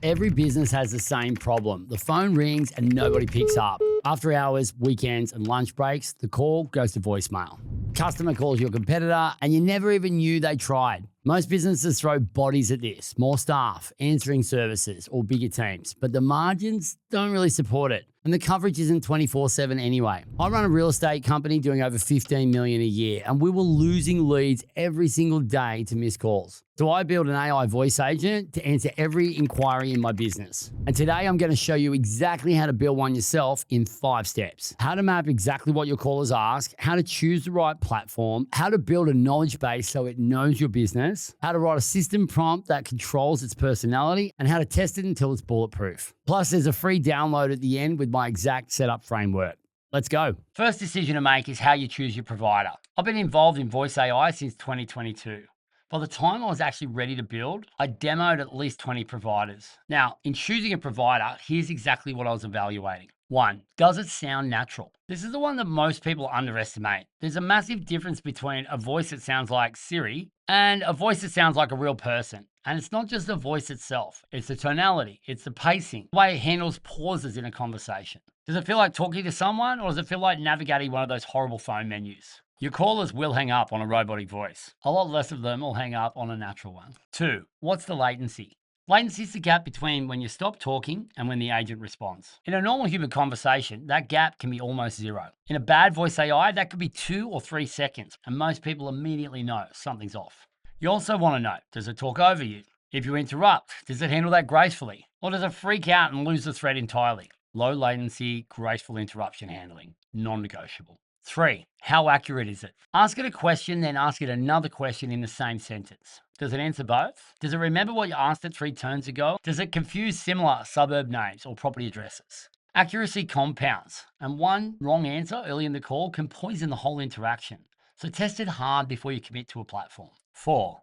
Every business has the same problem. The phone rings and nobody picks up. After hours, weekends, and lunch breaks, the call goes to voicemail. Customer calls your competitor and you never even knew they tried. Most businesses throw bodies at this, more staff, answering services, or bigger teams, but the margins don't really support it. And the coverage isn't 24/7 anyway. I run a real estate company doing over $15 million a year, and we were losing leads every single day to missed calls. So I built an AI voice agent to answer every inquiry in my business. And today I'm going to show you exactly how to build one yourself in 5 steps. How to map exactly what your callers ask, how to choose the right platform, how to build a knowledge base so it knows your business, how to write a system prompt that controls its personality, and how to test it until it's bulletproof. Plus, there's a free download at the end with my exact setup framework. Let's go. First decision to make is how you choose your provider. I've been involved in voice AI since 2022. By the time I was actually ready to build, I demoed at least 20 providers. Now, in choosing a provider, here's exactly what I was evaluating. 1, does it sound natural? This is the one that most people underestimate. There's a massive difference between a voice that sounds like Siri and a voice that sounds like a real person. And it's not just the voice itself, it's the tonality, it's the pacing, the way it handles pauses in a conversation. Does it feel like talking to someone, or does it feel like navigating one of those horrible phone menus? Your callers will hang up on a robotic voice. A lot less of them will hang up on a natural one. 2, what's the latency? Latency is the gap between when you stop talking and when the agent responds. In a normal human conversation, that gap can be almost 0. In a bad voice AI, that could be 2 or 3 seconds, and most people immediately know something's off. You also want to know, does it talk over you? If you interrupt, does it handle that gracefully? Or does it freak out and lose the thread entirely? Low latency, graceful interruption handling, non-negotiable. 3, how accurate is it? Ask it a question, then ask it another question in the same sentence. Does it answer both? Does it remember what you asked it 3 turns ago? Does it confuse similar suburb names or property addresses? Accuracy compounds, and one wrong answer early in the call can poison the whole interaction. So test it hard before you commit to a platform. 4,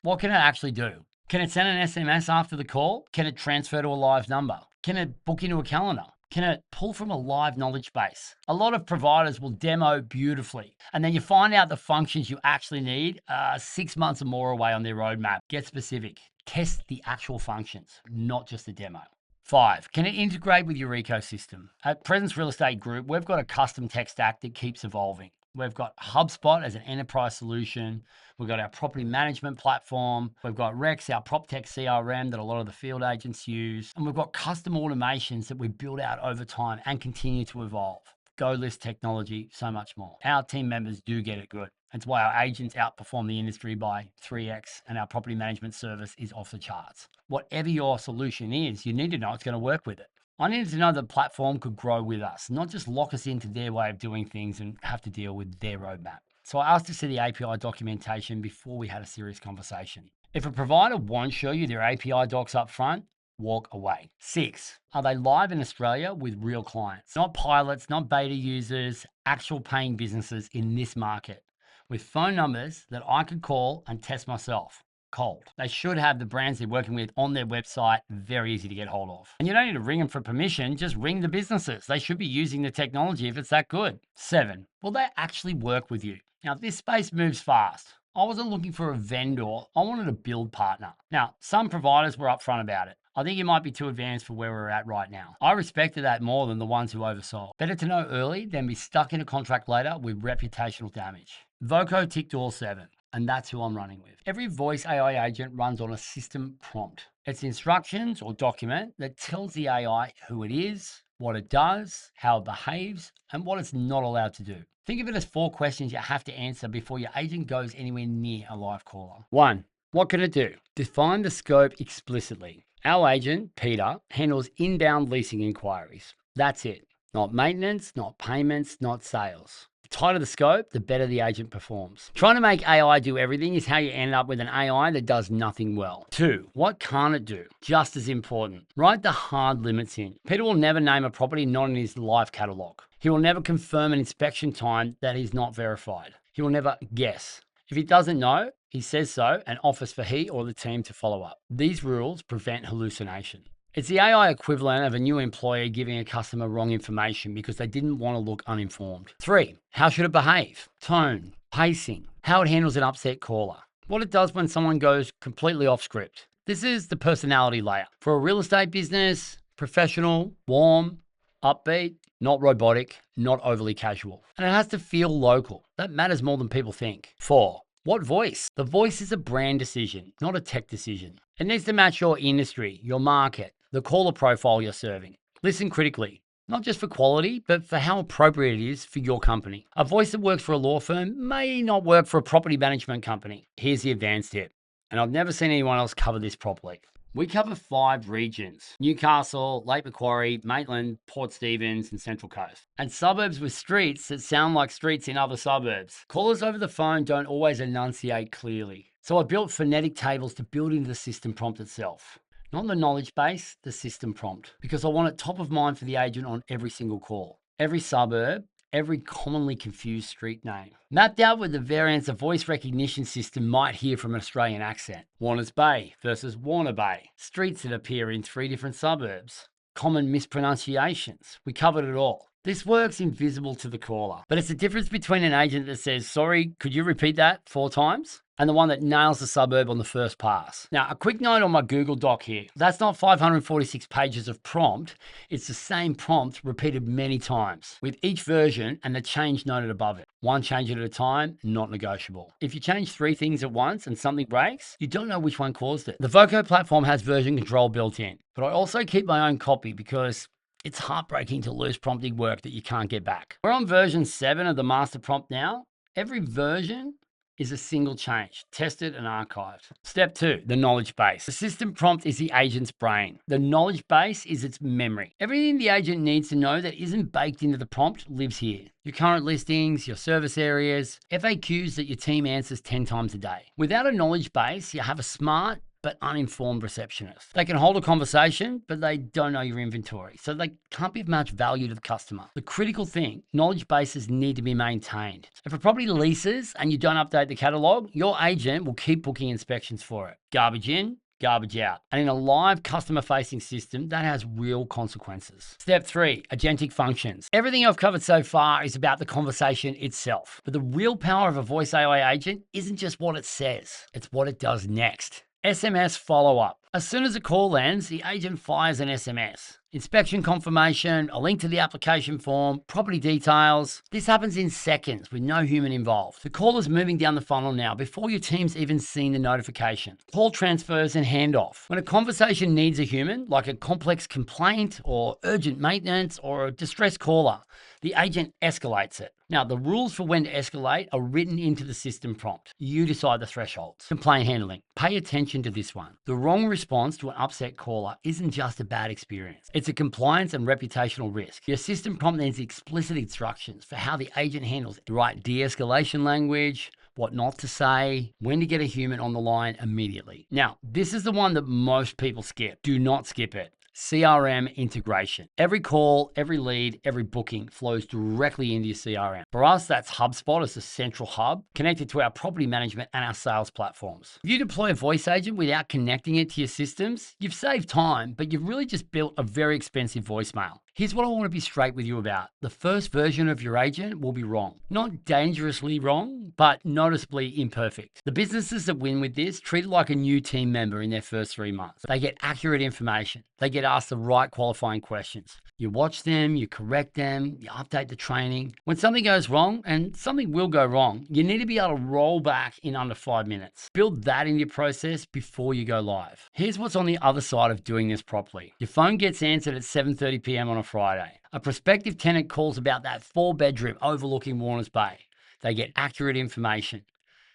what can it actually do? Can it send an SMS after the call? Can it transfer to a live number? Can it book into a calendar? Can it pull from a live knowledge base? A lot of providers will demo beautifully, and then you find out the functions you actually need 6 months or more away on their roadmap. Get specific. Test the actual functions, not just the demo. 5, can it integrate with your ecosystem? At Presence Real Estate Group, we've got a custom tech stack that keeps evolving. We've got HubSpot as an enterprise solution. We've got our property management platform. We've got Rex, our PropTech CRM that a lot of the field agents use. And we've got custom automations that we build out over time and continue to evolve. Go list technology, so much more. Our team members do get it good. That's why our agents outperform the industry by 3x, and our property management service is off the charts. Whatever your solution is, you need to know it's going to work with it. I needed to know the platform could grow with us, not just lock us into their way of doing things and have to deal with their roadmap. So I asked to see the API documentation before we had a serious conversation. If a provider won't show you their API docs up front, walk away. 6, are they live in Australia with real clients? Not pilots, not beta users, actual paying businesses in this market, with phone numbers that I could call and test myself. Cold. They should have the brands they're working with on their website, very easy to get hold of. And you don't need to ring them for permission, just ring the businesses. They should be using the technology if it's that good. 7, will they actually work with you? Now, this space moves fast. I wasn't looking for a vendor, I wanted a build partner. Now, some providers were upfront about it. I think you might be too advanced for where we're at right now. I respected that more than the ones who oversold. Better to know early than be stuck in a contract later with reputational damage. VOQUO ticked all 7. And that's who I'm running with. Every voice AI agent runs on a system prompt. It's instructions or document that tells the AI who it is, what it does, how it behaves, and what it's not allowed to do. Think of it as 4 questions you have to answer before your agent goes anywhere near a live caller. 1, what can it do? Define the scope explicitly. Our agent, Peter, handles inbound leasing inquiries. That's it. Not maintenance, not payments, not sales. The tighter the scope, the better the agent performs. Trying to make AI do everything is how you end up with an AI that does nothing well. 2, what can't it do? Just as important. Write the hard limits in. Peter will never name a property not in his live catalogue. He will never confirm an inspection time that is not verified. He will never guess. If he doesn't know, he says so and offers for he or the team to follow up. These rules prevent hallucination. It's the AI equivalent of a new employer giving a customer wrong information because they didn't want to look uninformed. 3, how should it behave? Tone, pacing, how it handles an upset caller, what it does when someone goes completely off script. This is the personality layer. For a real estate business, professional, warm, upbeat, not robotic, not overly casual. And it has to feel local. That matters more than people think. 4. What voice? The voice is a brand decision, not a tech decision. It needs to match your industry, your market, the caller profile you're serving. Listen critically, not just for quality, but for how appropriate it is for your company. A voice that works for a law firm may not work for a property management company. Here's the advanced tip, and I've never seen anyone else cover this properly. We cover 5 regions: Newcastle, Lake Macquarie, Maitland, Port Stephens, and Central Coast. And suburbs with streets that sound like streets in other suburbs. Callers over the phone don't always enunciate clearly. So I built phonetic tables to build into the system prompt itself. Not the knowledge base, the system prompt. Because I want it top of mind for the agent on every single call. Every suburb, every commonly confused street name. Mapped out with the variants a voice recognition system might hear from an Australian accent. Warners Bay versus Warner Bay. Streets that appear in 3 different suburbs. Common mispronunciations. We covered it all. This works invisible to the caller, but it's the difference between an agent that says, "Sorry, could you repeat that 4 times?" and the one that nails the suburb on the first pass. Now, a quick note on my Google Doc here. That's not 546 pages of prompt. It's the same prompt repeated many times with each version and the change noted above it. 1 change at a time, not negotiable. If you change 3 things at once and something breaks, you don't know which one caused it. The VOQUO platform has version control built in, but I also keep my own copy because it's heartbreaking to lose prompting work that you can't get back. We're on version 7 of the master prompt now. Every version is a single change, tested and archived. Step 2, the knowledge base. The system prompt is the agent's brain. The knowledge base is its memory. Everything the agent needs to know that isn't baked into the prompt lives here. Your current listings, your service areas, FAQs that your team answers 10 times a day. Without a knowledge base, you have a smart but uninformed receptionist. They can hold a conversation, but they don't know your inventory, so they can't be of much value to the customer. The critical thing, knowledge bases need to be maintained. If a property leases and you don't update the catalog, your agent will keep booking inspections for it. Garbage in, garbage out. And in a live customer-facing system, that has real consequences. Step 3, agentic functions. Everything I've covered so far is about the conversation itself, but the real power of a voice AI agent isn't just what it says, it's what it does next. SMS follow-up. As soon as a call ends, the agent fires an SMS. Inspection confirmation, a link to the application form, property details. This happens in seconds with no human involved. The call is moving down the funnel now before your team's even seen the notification. Call transfers and handoff. When a conversation needs a human, like a complex complaint or urgent maintenance or a distressed caller, the agent escalates it. Now, the rules for when to escalate are written into the system prompt. You decide the thresholds. Complaint handling. Pay attention to this one. The wrong response to an upset caller isn't just a bad experience. It's a compliance and reputational risk. Your system prompt needs explicit instructions for how the agent handles the right de-escalation language, what not to say, when to get a human on the line immediately. Now, this is the one that most people skip. Do not skip it. CRM integration. Every call, every lead, every booking flows directly into your CRM. For us, that's HubSpot as the central hub connected to our property management and our sales platforms. If you deploy a voice agent without connecting it to your systems, you've saved time, but you've really just built a very expensive voicemail. Here's what I want to be straight with you about. The first version of your agent will be wrong. Not dangerously wrong, but noticeably imperfect. The businesses that win with this treat it like a new team member in their first 3 months. They get accurate information. They get asked the right qualifying questions. You watch them, you correct them, you update the training. When something goes wrong, and something will go wrong, you need to be able to roll back in under 5 minutes. Build that in your process before you go live. Here's what's on the other side of doing this properly. Your phone gets answered at 7:30 p.m. on a Friday. A prospective tenant calls about that 4-bedroom overlooking Warners Bay. They get accurate information.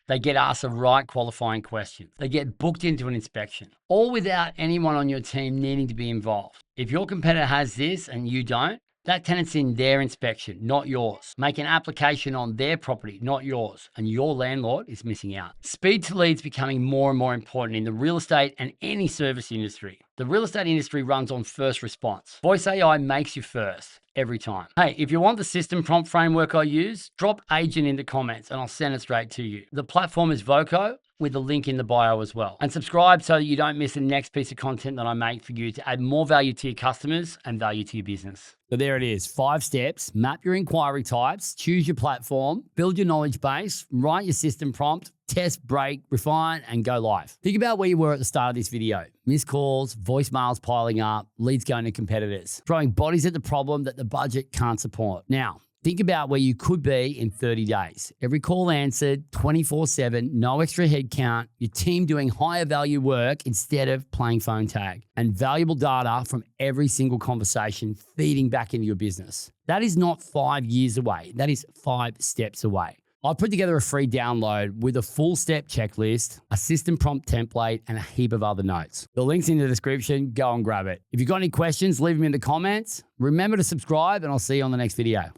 They get asked the right qualifying questions. They get booked into an inspection, all without anyone on your team needing to be involved. If your competitor has this and you don't, that tenant's in their inspection, not yours. Make an application on their property, not yours, and your landlord is missing out. Speed to lead's becoming more and more important in the real estate and any service industry. The real estate industry runs on first response. Voice AI makes you first, every time. Hey, if you want the system prompt framework I use, drop agent in the comments and I'll send it straight to you. The platform is VOQUO. with the link in the bio as well. And subscribe so that you don't miss the next piece of content that I make for you to add more value to your customers and value to your business. So there it is, 5 steps. Map your inquiry types, choose your platform, build your knowledge base, write your system prompt, test, break, refine, and go live. Think about where you were at the start of this video. Missed calls, voicemails piling up, leads going to competitors, throwing bodies at the problem that the budget can't support. Now, think about where you could be in 30 days. Every call answered, 24/7, no extra headcount, your team doing higher value work instead of playing phone tag, and valuable data from every single conversation feeding back into your business. That is not 5 years away. That is 5 steps away. I've put together a free download with a full step checklist, a system prompt template, and a heap of other notes. The link's in the description. Go and grab it. If you've got any questions, leave them in the comments. Remember to subscribe, and I'll see you on the next video.